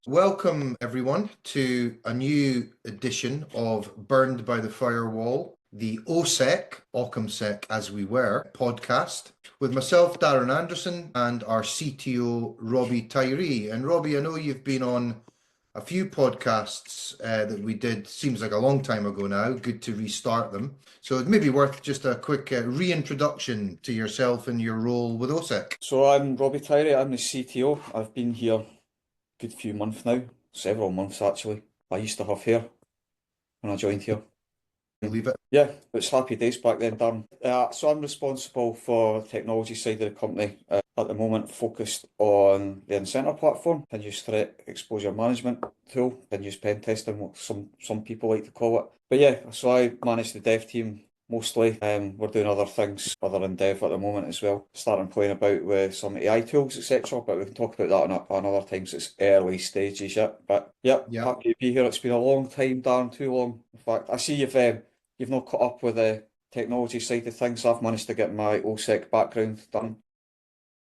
Welcome everyone to a new edition of Burned by the Firewall, the OSEC, Occamsec as we were, podcast with myself, Darren Anderson, and our CTO, Robbie Tyrie. And Robbie, I know you've been on a few podcasts that we did, seems like a long time ago now. Good to restart them. So it may be worth just a quick reintroduction to yourself and your role with OSEC. So I'm Robbie Tyrie, I'm the CTO. I've been here a good few months now, several months actually. I used to have hair when I joined here. Leave it. Yeah, it's happy days back then, Darren. So I'm responsible for the technology side of the company. At the moment, focused on the Incenter platform, continuous threat exposure management tool, continuous pen testing, what some people like to call it. But yeah, so I manage the dev team mostly. We're doing other things other than dev at the moment as well. Starting playing about with some AI tools, etc. But we can talk about that another time. So it's early stages yet. But yeah, happy to be here. It's been a long time, Darren, too long. In fact, I see you've not caught up with the technology side of things. I've managed to get my OSEC background done.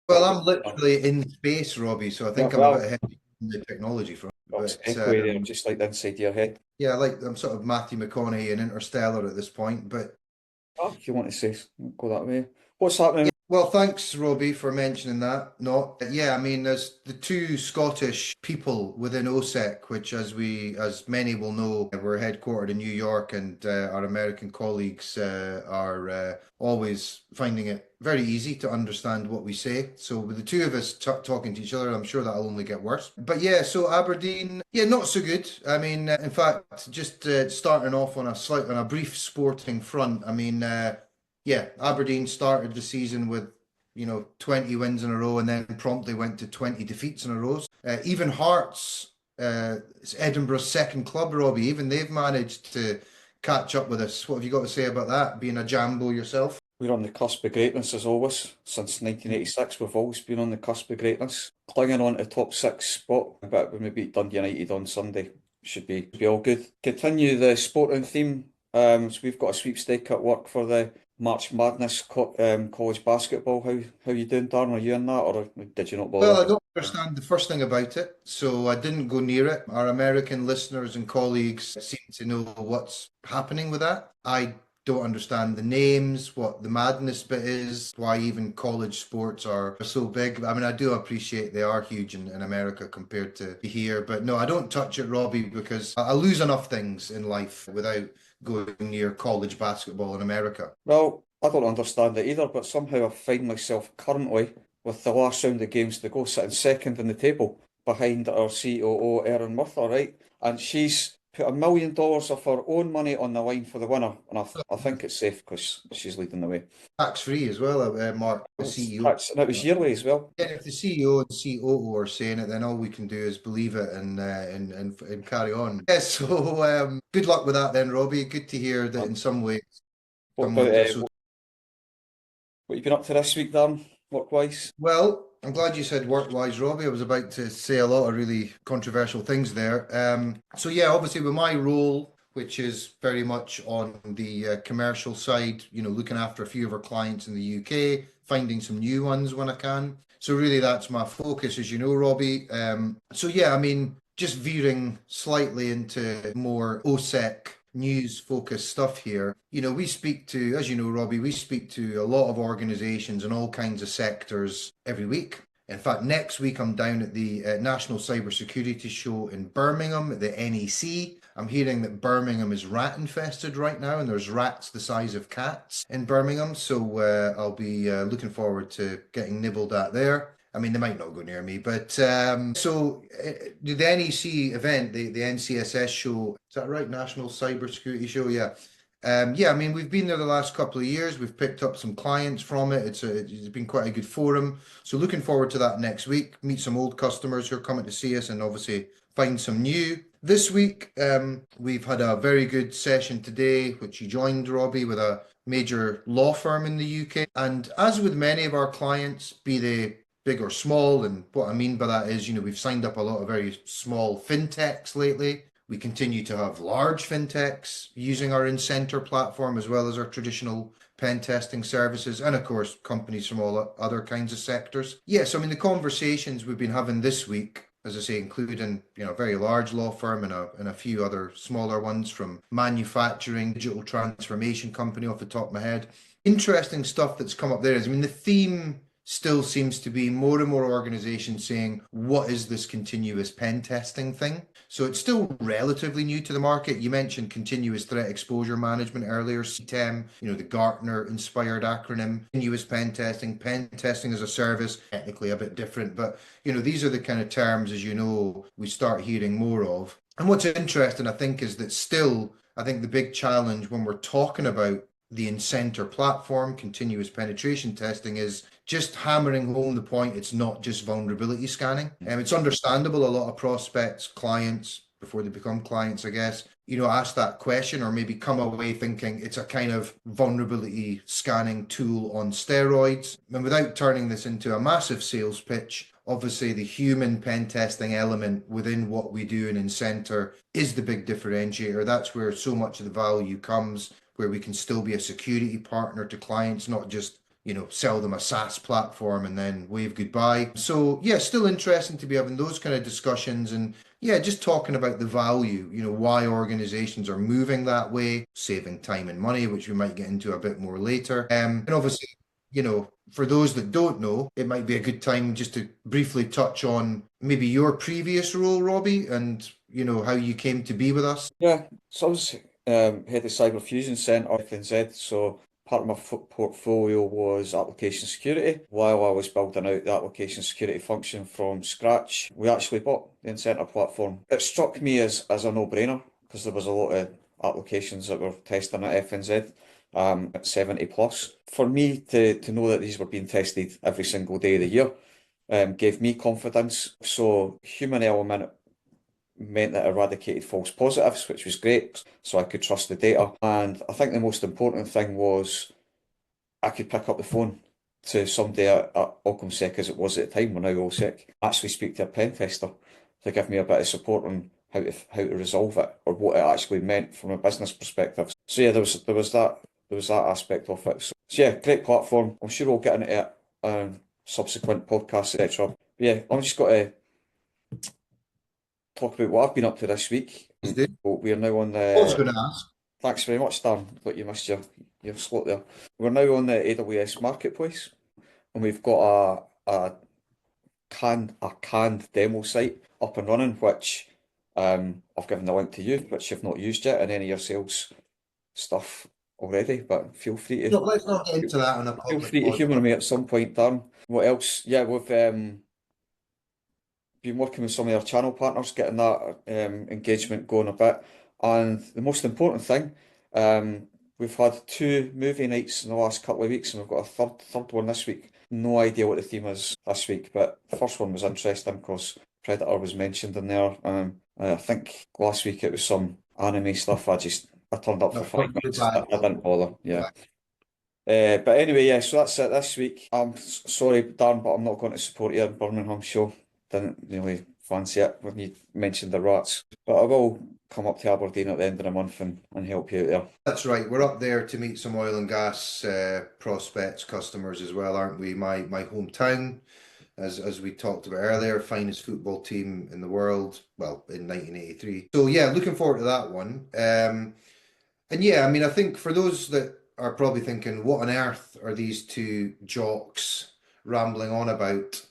Well, I'm literally in space, Robbie, so I think I'm a bit ahead in the technology front. But I'm just like the inside of your head. Yeah, I'm sort of Matthew McConaughey in Interstellar at this point. But If you want to say, go that way. What's happening? well, thanks, Robbie, for mentioning that. I mean, there's the two Scottish people within OSEC, which, as many will know, we're headquartered in New York, and our American colleagues are always finding it very easy to understand what we say. So with the two of us talking to each other, I'm sure that'll only get worse. But yeah, so Aberdeen, not so good. I mean, in fact, just starting off on a brief sporting front. I mean. Aberdeen started the season with 20 wins in a row and then promptly went to 20 defeats in a row. Even Hearts, it's Edinburgh's second club, Robbie, even they've managed to catch up with us. What have you got to say about that, being a Jambo yourself? We're on the cusp of greatness as always. Since 1986, we've always been on the cusp of greatness. Clinging on to the top six spot, but when we beat Dundee United on Sunday, should be all good. Continue the sporting theme. So we've got a sweepstake at work for the March Madness college basketball. How you doing, Darren? Are you in that, or did you not bother? Well, I don't understand the first thing about it, so I didn't go near it. Our American listeners and colleagues seem to know what's happening with that. I don't understand the names, what the madness bit is, why even college sports are so big. I mean, I do appreciate they are huge in America compared to here, but no, I don't touch it, Robbie, because I lose enough things in life without going near college basketball in America. Well, I don't understand it either, but somehow I find myself currently, with the last round of games to go, sitting second in the table behind our COO, Erin Murtha, right? And she's put $1 million of her own money on the line for the winner, and I think it's safe because she's leading the way. Tax-free as well, Mark, the CEO. And it was yearly as well. Yeah, if the CEO and COO are saying it, then all we can do is believe it and carry on. Yeah, so good luck with that then, Robbie. Good to hear that in some ways. What have you been up to this week, Dan, work-wise? Well, I'm glad you said work-wise, Robbie. I was about to say a lot of really controversial things there. So yeah, obviously with my role, which is very much on the commercial side, looking after a few of our clients in the UK, finding some new ones when I can. So really that's my focus, as you know, Robbie. So yeah, I mean, just veering slightly into more OSEC news-focused stuff here. We speak to, as you know, Robbie, we speak to a lot of organizations in all kinds of sectors every week. In fact, next week I'm down at the National Cybersecurity Show in Birmingham at the NEC. I'm hearing that Birmingham is rat infested right now, and there's rats the size of cats in Birmingham. So I'll be looking forward to getting nibbled at there. I mean, they might not go near me, but so the NEC event, the NCSS show, is that right? National Cybersecurity Show, yeah. I mean, we've been there the last couple of years. We've picked up some clients from it. It's been quite a good forum. So looking forward to that next week. Meet some old customers who are coming to see us and obviously find some new. This week, we've had a very good session today, which you joined, Robbie, with a major law firm in the UK. And as with many of our clients, be they big or small, and what I mean by that is, we've signed up a lot of very small fintechs lately. We continue to have large fintechs using our Incenter platform as well as our traditional pen testing services, and of course companies from all other kinds of sectors. Yes, I mean the conversations we've been having this week as I say, including, a very large law firm and a few other smaller ones, from manufacturing, digital transformation company off the top of my head. Interesting stuff that's come up there is, the theme still seems to be more and more organizations saying, what is this continuous pen testing thing? So it's still relatively new to the market. You mentioned continuous threat exposure management earlier, CTEM, the Gartner inspired acronym. Continuous pen testing as a service, technically a bit different, but these are the kind of terms, as we start hearing more of. And what's interesting, I think, is that still, I think the big challenge when we're talking about the Incenter platform, continuous penetration testing, is just hammering home the point it's not just vulnerability scanning. It's understandable a lot of prospects, clients, before they become clients, I guess, ask that question or maybe come away thinking it's a kind of vulnerability scanning tool on steroids. And without turning this into a massive sales pitch, obviously the human pen testing element within what we do in Incenter is the big differentiator. That's where so much of the value comes, where we can still be a security partner to clients, not just sell them a SaaS platform and then wave goodbye. So yeah, still interesting to be having those kind of discussions, and yeah, just talking about the value, why organizations are moving that way, saving time and money, which we might get into a bit more later. And obviously, for those that don't know, it might be a good time just to briefly touch on maybe your previous role, Robbie, and how you came to be with us. Yeah, so I was head of Cyber Fusion Centre, FNZ, so part of my portfolio was application security. While I was building out the application security function from scratch, we actually bought the Incenter platform. It struck me as a no-brainer because there was a lot of applications that were testing at FNZ, at 70 plus. For me to know that these were being tested every single day of the year gave me confidence. So human element meant that eradicated false positives, which was great, so I could trust the data. And I think the most important thing was I could pick up the phone to somebody at OSEC, as it was at the time, we're now OSEC, actually speak to a pen tester to give me a bit of support on how to resolve it, or what it actually meant from a business perspective. So yeah, there was that aspect of it. So yeah, great platform. I'm sure we'll get into it subsequent podcasts, etc. Yeah, I'm just got to talk about what I've been up to this week. We are now on I was the. going to ask. Thanks very much, Dan. But you missed your slot there. We're now on the AWS Marketplace, and we've got a canned demo site up and running, which I've given the link to you, which you've not used yet in any of your sales stuff already. But feel free to No, let's not get into that on a feel public free to podcast. humour me at some point, Dan. What else? Yeah, we've been working with some of our channel partners, getting that engagement going a bit. And the most important thing, we've had 2 movie nights in the last couple of weeks, and we've got a third one this week. No idea what the theme is this week, but the first one was interesting because Predator was mentioned in there. I think last week it was some anime stuff. I turned up for 5 minutes. I didn't bother. Yeah. But anyway, yeah, so that's it this week. I'm sorry, Dan, but I'm not going to support your Birmingham show. Didn't really fancy it when you mentioned the rats. But I will come up to Aberdeen at the end of the month and help you out there. That's right. We're up there to meet some oil and gas prospects, customers as well, aren't we? My hometown, as we talked about earlier, finest football team in the world, well, in 1983. So yeah, looking forward to that one. And yeah, I think for those that are probably thinking, what on earth are these 2 jocks rambling on about?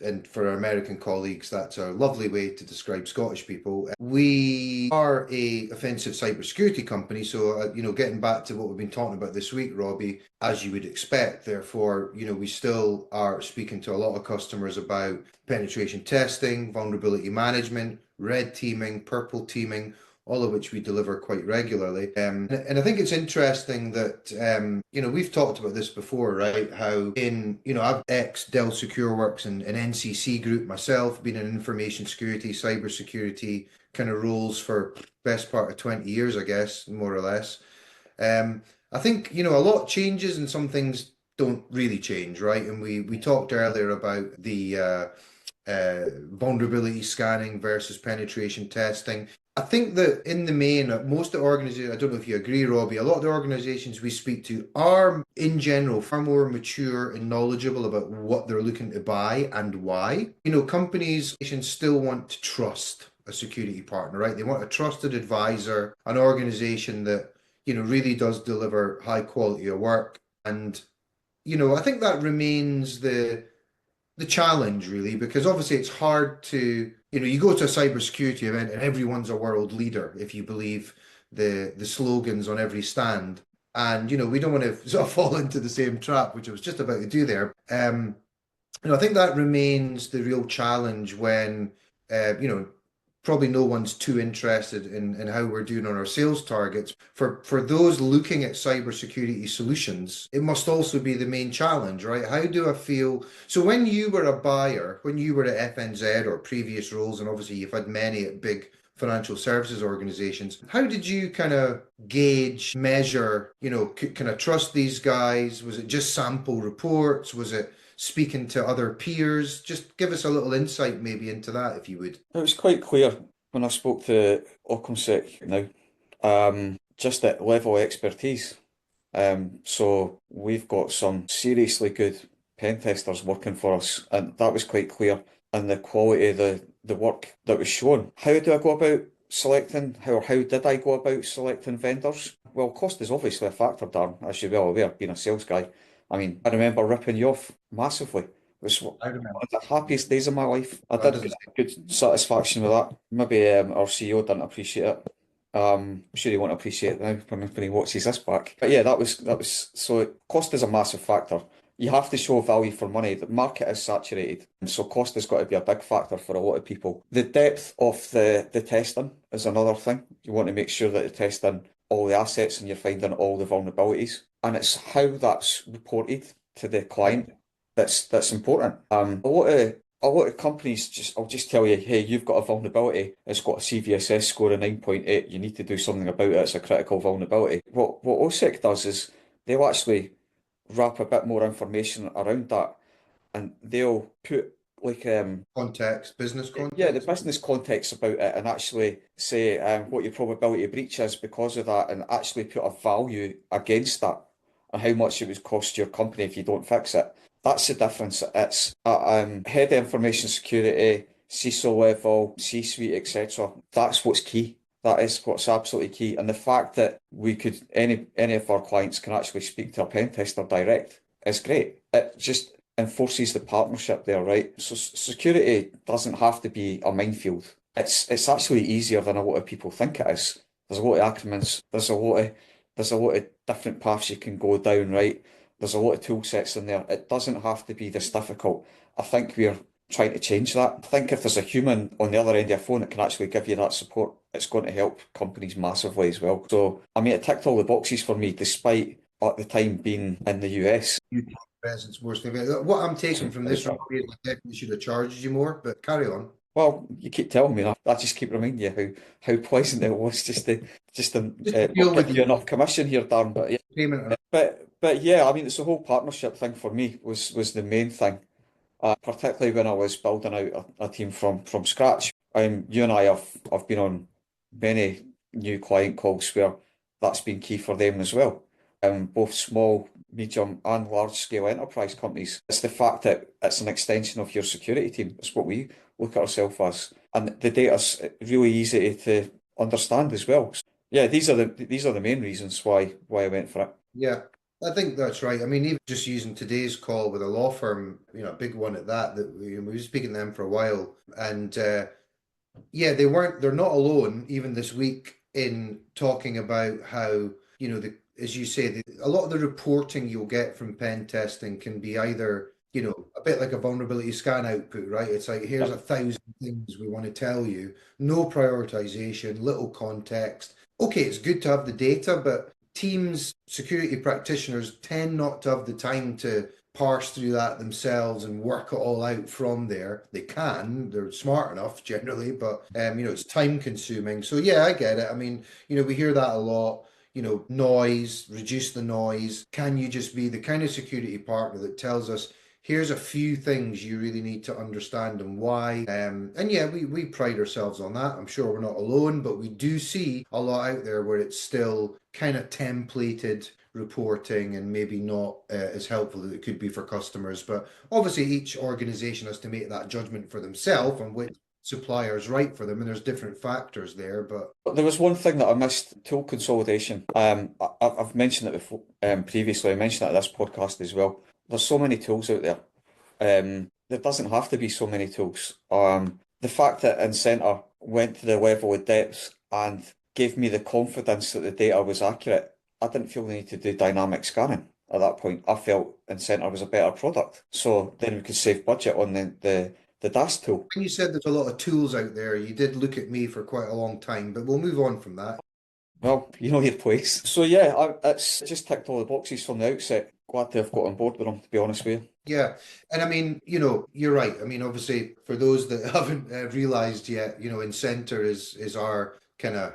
And for our American colleagues, that's a lovely way to describe Scottish people. We are a offensive cybersecurity company, so getting back to what we've been talking about this week, Robbie, as you would expect, therefore, we still are speaking to a lot of customers about penetration testing, vulnerability management, red teaming, purple teaming, all of which we deliver quite regularly. And I think it's interesting that, we've talked about this before, right? How I've ex-Dell SecureWorks and NCC Group myself, been in information security, cybersecurity kind of roles for best part of 20 years, I guess, more or less. I think, a lot changes and some things don't really change, right? And we talked earlier about the vulnerability scanning versus penetration testing. I think that in the main, most of the organizations, I don't know if you agree, Robbie, a lot of the organizations we speak to are, in general, far more mature and knowledgeable about what they're looking to buy and why. Companies still want to trust a security partner, right? They want a trusted advisor, an organization that, really does deliver high quality of work. And, I think that remains the challenge really, because obviously it's hard to, you go to a cybersecurity event and everyone's a world leader if you believe the slogans on every stand. And, we don't want to sort of fall into the same trap, which I was just about to do there. I think that remains the real challenge when, probably no one's too interested in how we're doing on our sales targets. For those looking at cybersecurity solutions, it must also be the main challenge, right? How do I feel? So when you were a buyer, when you were at FNZ or previous roles, and obviously you've had many at big financial services organizations, how did you kind of gauge, measure, can I trust these guys? Was it just sample reports? Was it speaking to other peers? Just give us a little insight maybe into that, if you would. It was quite clear when I spoke to OSEC now, just that level of expertise. So we've got some seriously good pen testers working for us, and that was quite clear. And the quality of the work that was shown. How do I go about selecting, how did I go about selecting vendors? Well, cost is obviously a factor, Darren, as you're well aware, being a sales guy. I mean, I remember ripping you off massively. It was one I remember. of the happiest days of my life. I That did doesn't. get good satisfaction with that. Maybe our CEO didn't appreciate it. I'm sure he won't appreciate it now when he watches this back. But yeah, that was so cost is a massive factor. You have to show value for money. The market is saturated, and so cost has got to be a big factor for a lot of people. The depth of the testing is another thing. You want to make sure that you're testing all the assets and you're finding all the vulnerabilities, and it's how that's reported to the client that's important. A lot of companies I'll just tell you, hey, you've got a vulnerability. It's got a CVSS score of 9.8. You need to do something about it. It's a critical vulnerability. What OSEC does is they'll actually wrap a bit more information around that, and they'll put like Context, business yeah, the context. business context about it, and actually say what your probability of breach is because of that, and actually put a value against that and how much it would cost your company if you don't fix it. That's the difference. It's head of information security, CISO level, C-suite, etc. That's what's key. That is what's absolutely key. And the fact that we could any of our clients can actually speak to a pen tester direct is great. It just enforces the partnership there, right? So security doesn't have to be a minefield. It's actually easier than a lot of people think it is. There's a lot of acronyms. There's a lot of different paths you can go down, right? There's a lot of tool sets in there. It doesn't have to be this difficult. I think we're trying to change that. I think if there's a human on the other end of a phone that can actually give you that support, it's going to help companies massively as well. So, I mean, it ticked all the boxes for me, despite at the time being in the US. UK presence worse than what I'm taking from this, Robbie, is I definitely should have charged you more, but carry on. Well, you keep telling me that. I just keep reminding you how pleasant it was just to Just to not deal with give you you, enough commission here, Darren. But yeah, payment. but yeah, I mean, it's the whole partnership thing for me was the main thing. Particularly when I was building out a team from scratch. You and I have been on many new client calls where that's been key for them as well. Both small, medium, and large scale enterprise companies. It's the fact that it's an extension of your security team. It's what we look at ourselves as, and the data's really easy to understand as well. So, yeah, these are the main reasons why I went for it. Yeah, I think that's right. I mean, even just using today's call with a law firm, a big one at that, that we were speaking to them for a while, and yeah, they're not alone even this week in talking about how, as you say, a lot of the reporting you'll get from pen testing can be either, a bit like a vulnerability scan output, right? It's like, here's Yeah. 1,000 things we want to tell you, no prioritization, little context. Okay, it's good to have the data, but teams, security practitioners tend not to have the time to parse through that themselves and work it all out from there. They can, they're smart enough generally, but it's time consuming. So yeah, I get it. I mean, we hear that a lot. Noise, reduce the noise. Can you just be the kind of security partner that tells us, here's a few things you really need to understand and why. And yeah, we pride ourselves on that. I'm sure we're not alone, but we do see a lot out there where it's still kind of templated reporting and maybe not as helpful as it could be for customers. But obviously, each organization has to make that judgment for themselves and which supplier is right for them. And there's different factors there. But There was one thing that I missed, tool consolidation. I've mentioned it before, previously. I mentioned it at this podcast as well. There's so many tools out there. There doesn't have to be so many tools. The fact that Incenter went to the level of depth and gave me the confidence that the data was accurate, I didn't feel the need to do dynamic scanning at that point. I felt Incenter was a better product. So then we could save budget on the DAS tool. when you said there's a lot of tools out there, you did look at me for quite a long time, but we'll move on from that. Well, you know your place. So yeah, it's just ticked all the boxes from the outset. Glad to have got on board with them, to be honest with you. Yeah. And I mean, you're right. I mean, obviously, for those that haven't realized yet, Incenter is our kind of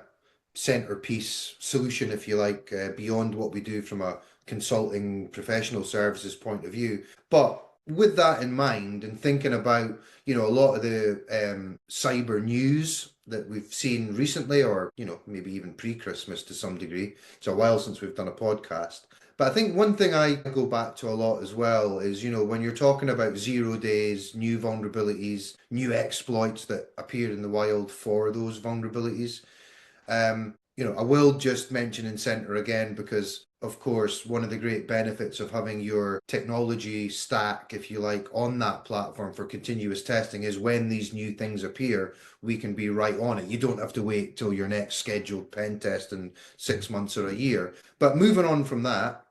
centerpiece solution, if you like, beyond what we do from a consulting professional services point of view. But with that in mind and thinking about, a lot of the cyber news that we've seen recently, or, maybe even pre-Christmas to some degree. It's a while since we've done a podcast. But I think one thing I go back to a lot as well is, when you're talking about 0 days, new vulnerabilities, new exploits that appear in the wild for those vulnerabilities. I will just mention Incenter again because, of course, one of the great benefits of having your technology stack, if you like, on that platform for continuous testing is when these new things appear, we can be right on it. You don't have to wait till your next scheduled pen test in 6 months or a year. But moving on from that,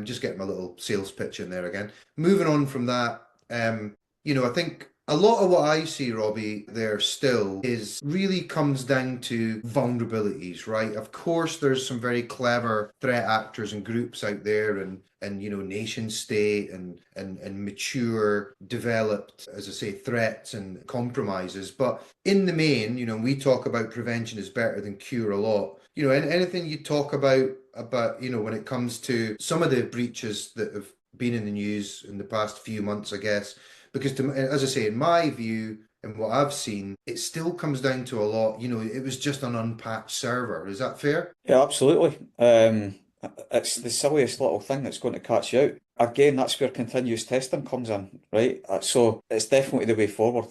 just getting my little sales pitch in there again. Moving on from that, I think a lot of what I see, Robbie, there still is really comes down to vulnerabilities, right? Of course, there's some very clever threat actors and groups out there and nation state and mature, developed, as I say, threats and compromises. But in the main, we talk about prevention is better than cure a lot. And anything you talk about, when it comes to some of the breaches that have been in the news in the past few months, I guess, because as I say, in my view and what I've seen, it still comes down to a lot, it was just an unpatched server. Is that fair? Yeah, absolutely. It's the silliest little thing that's going to catch you out. Again, that's where continuous testing comes in, right? So it's definitely the way forward.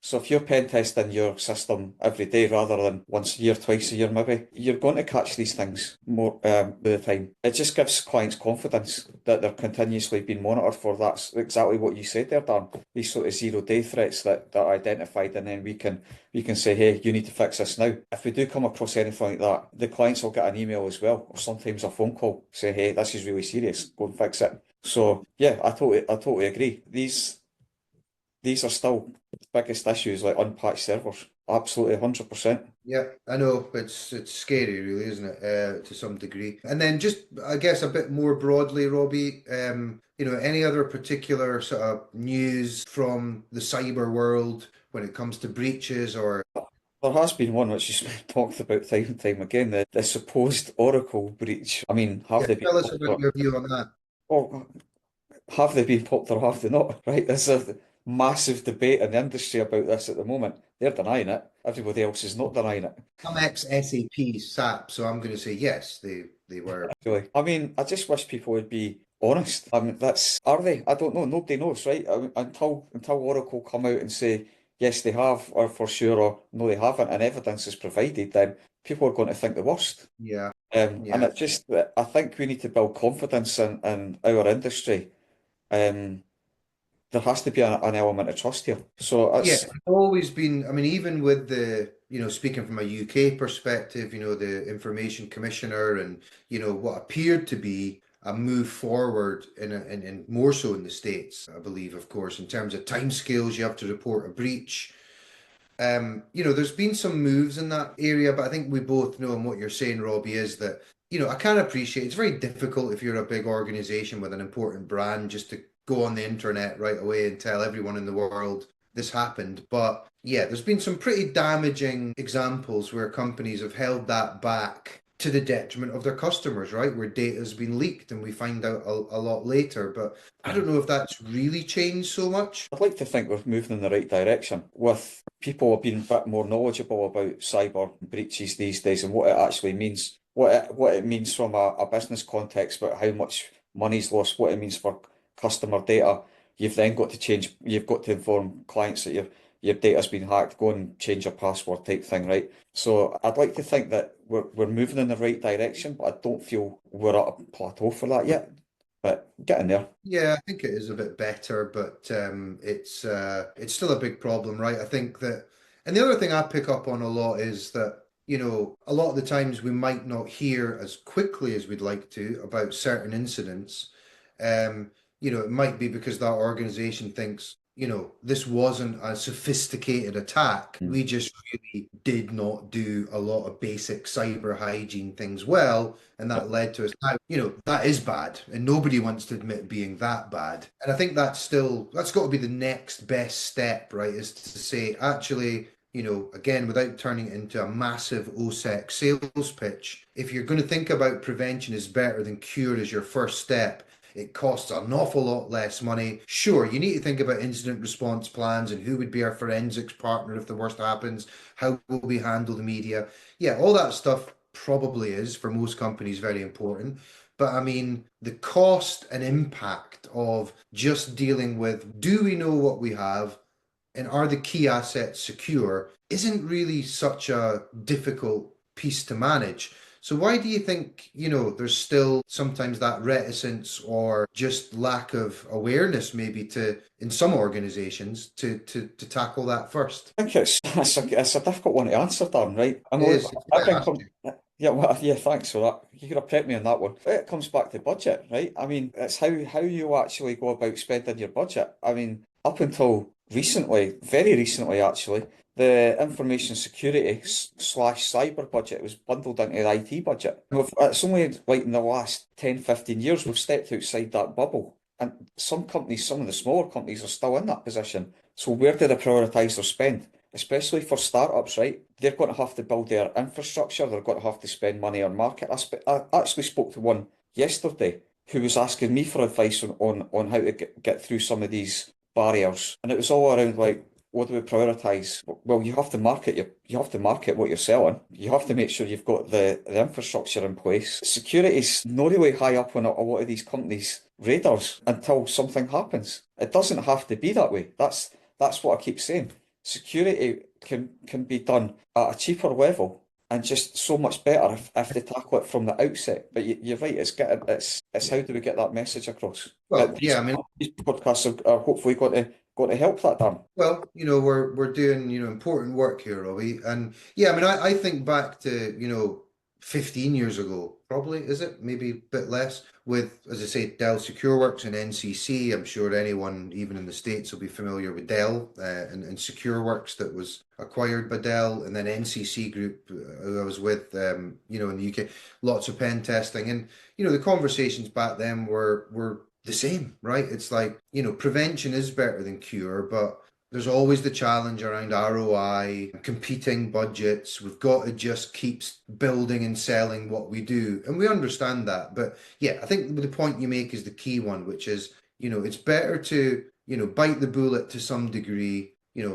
So if you're pen testing your system every day rather than once a year, twice a year, maybe, you're going to catch these things more with the time. It just gives clients confidence that they're continuously being monitored for. That's exactly what you said there, Dan. These sort of 0 day threats that are identified, and then we can say, hey, you need to fix this now. If we do come across anything like that, the clients will get an email as well, or sometimes a phone call, say, hey, this is really serious, go and fix it. So yeah, I totally agree. These are still the biggest issues, like unpatched servers. Absolutely, 100%. Yeah, I know it's scary, really, isn't it? To some degree. And then just, I guess, a bit more broadly, Robbie. Any other particular sort of news from the cyber world when it comes to breaches or? There has been one which is talked about time and time again, the supposed Oracle breach. I mean, Yeah, tell us about your view on that. Well, have they been popped or have they not? Right? There's a massive debate in the industry about this at the moment. They're denying it. Everybody else is not denying it. I'm ex-SAP SAP, so I'm going to say yes, they were. Really. I mean, I just wish people would be honest. I mean, are they? I don't know. Nobody knows, right? I mean, until Oracle come out and say yes, they have, or for sure, or no, they haven't, and evidence is provided, then people are going to think the worst. Yeah. And it's just that I think we need to build confidence in our industry. There has to be an element of trust here. So Yeah, it's always been, I mean, even with the, speaking from a UK perspective, the Information Commissioner and, what appeared to be a move forward in more so in the States, I believe, of course, in terms of timescales, you have to report a breach. There's been some moves in that area, but I think we both know, and what you're saying, Robbie, is that, I can appreciate it's very difficult if you're a big organization with an important brand just to go on the internet right away and tell everyone in the world this happened. But yeah, there's been some pretty damaging examples where companies have held that back to the detriment of their customers, right? Where data has been leaked and we find out a lot later. But I don't know if that's really changed so much. I'd like to think we're moving in the right direction with people being a bit more knowledgeable about cyber breaches these days and what it actually means, what it means from a business context, about how much money's lost, what it means for customer data. You've then got to change, you've got to inform clients that your data's been hacked, go and change your password type thing, right? So I'd like to think that we're moving in the right direction, but I don't feel we're at a plateau for that yet. But getting there. Yeah, I think it is a bit better, but it's still a big problem, right? I think that, and the other thing I pick up on a lot is that, a lot of the times we might not hear as quickly as we'd like to about certain incidents. It might be because that organization thinks, this wasn't a sophisticated attack. We just really did not do a lot of basic cyber hygiene things well, and that led to us. Now, that is bad, and nobody wants to admit being that bad. And I think that's got to be the next best step, right? Is to say, actually, again, without turning it into a massive OSEC sales pitch, if you're going to think about prevention is better than cure as your first step, it costs an awful lot less money. Sure, you need to think about incident response plans and who would be our forensics partner if the worst happens, how will we handle the media. Yeah, all that stuff probably is, for most companies, very important. But I mean, the cost and impact of just dealing with, do we know what we have? And are the key assets secure, isn't really such a difficult piece to manage. So why do you think, there's still sometimes that reticence or just lack of awareness maybe in some organizations to tackle that first? I think it's a difficult one to answer, Dan, right? I It know is. I've been yeah, well, yeah, thanks for that. You could have prepped me on that one. It comes back to budget, right? I mean, it's how you actually go about spending your budget. I mean, up until recently, very recently actually, the information security slash cyber budget was bundled into the IT budget. It's only like in the last 10, 15 years we've stepped outside that bubble. And some companies, some of the smaller companies are still in that position. So where do they prioritise their spend? Especially for startups, right? They're going to have to build their infrastructure. They're going to have to spend money on market. I actually spoke to one yesterday who was asking me for advice on how to get through some of these barriers. And it was all around like, what do we prioritise? Well, you have to market what you're selling. You have to make sure you've got the infrastructure in place. Security's not really high up on a lot of these companies' radars until something happens. It doesn't have to be that way. That's what I keep saying. Security can be done at a cheaper level and just so much better if they tackle it from the outset. But you're right, it's how do we get that message across? Well, yeah, I mean, These podcasts are hopefully going to help that, Dan. well, we're doing, important work here, Robbie. And yeah, I mean, I think back to, 15 years ago, probably, is it? Maybe a bit less, with, as I say, Dell SecureWorks and NCC. I'm sure anyone, even in the States, will be familiar with Dell and SecureWorks that was acquired by Dell, and then NCC Group, who I was with, in the UK, lots of pen testing. And, the conversations back then were the same, right? It's like, prevention is better than cure, but there's always the challenge around ROI, competing budgets. We've got to just keep building and selling what we do. And we understand that. But yeah, I think the point you make is the key one, which is, it's better to, bite the bullet to some degree,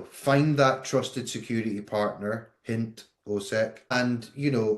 find that trusted security partner, hint, OSEC, and,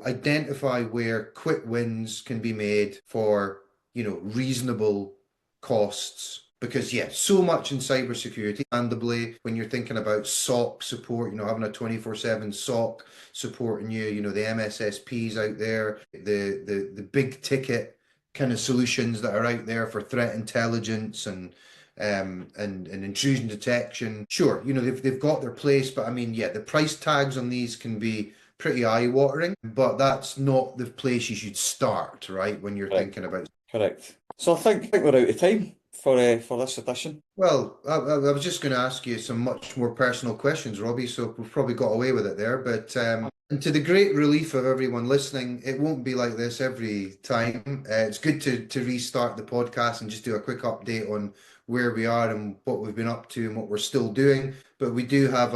identify where quick wins can be made for, reasonable costs. Because yeah, so much in cybersecurity, understandably, when you're thinking about SOC support, having a 24/7 SOC supporting you, the MSSPs out there, the big ticket kind of solutions that are out there for threat intelligence and intrusion detection. Sure, they've got their place, but I mean, yeah, the price tags on these can be pretty eye-watering, but that's not the place you should start, right? When you're thinking about. Correct. So I think we're out of time for this edition. Well, I was just going to ask you some much more personal questions, Robbie, so we've probably got away with it there. But and to the great relief of everyone listening, it won't be like this every time. It's good to restart the podcast and just do a quick update on where we are and what we've been up to and what we're still doing. but we do have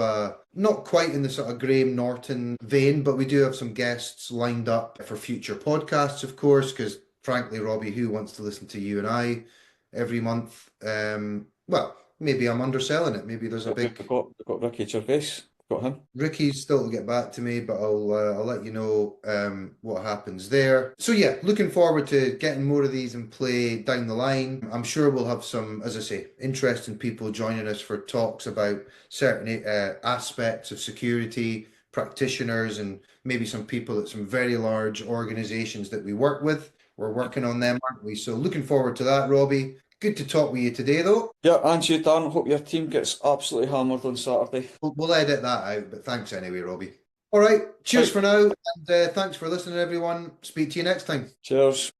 not quite in the sort of Graham Norton vein, but we do have some guests lined up for future podcasts, of course, because frankly, Robbie, who wants to listen to you and I every month? Well, maybe I'm underselling it. Maybe there's a big... We've got Ricky Gervais. Got him. Ricky's still to get back to me, but I'll let you know what happens there. So yeah, looking forward to getting more of these in play down the line. I'm sure we'll have some, as I say, interesting people joining us for talks about certain aspects of security, practitioners, and maybe some people at some very large organizations that we work with. We're working on them, aren't we? So looking forward to that, Robbie. Good to talk with you today, though. Yeah, and you, Dan. Hope your team gets absolutely hammered on Saturday. We'll edit that out, but thanks anyway, Robbie. All right, cheers for now, and thanks for listening, everyone. Speak to you next time. Cheers.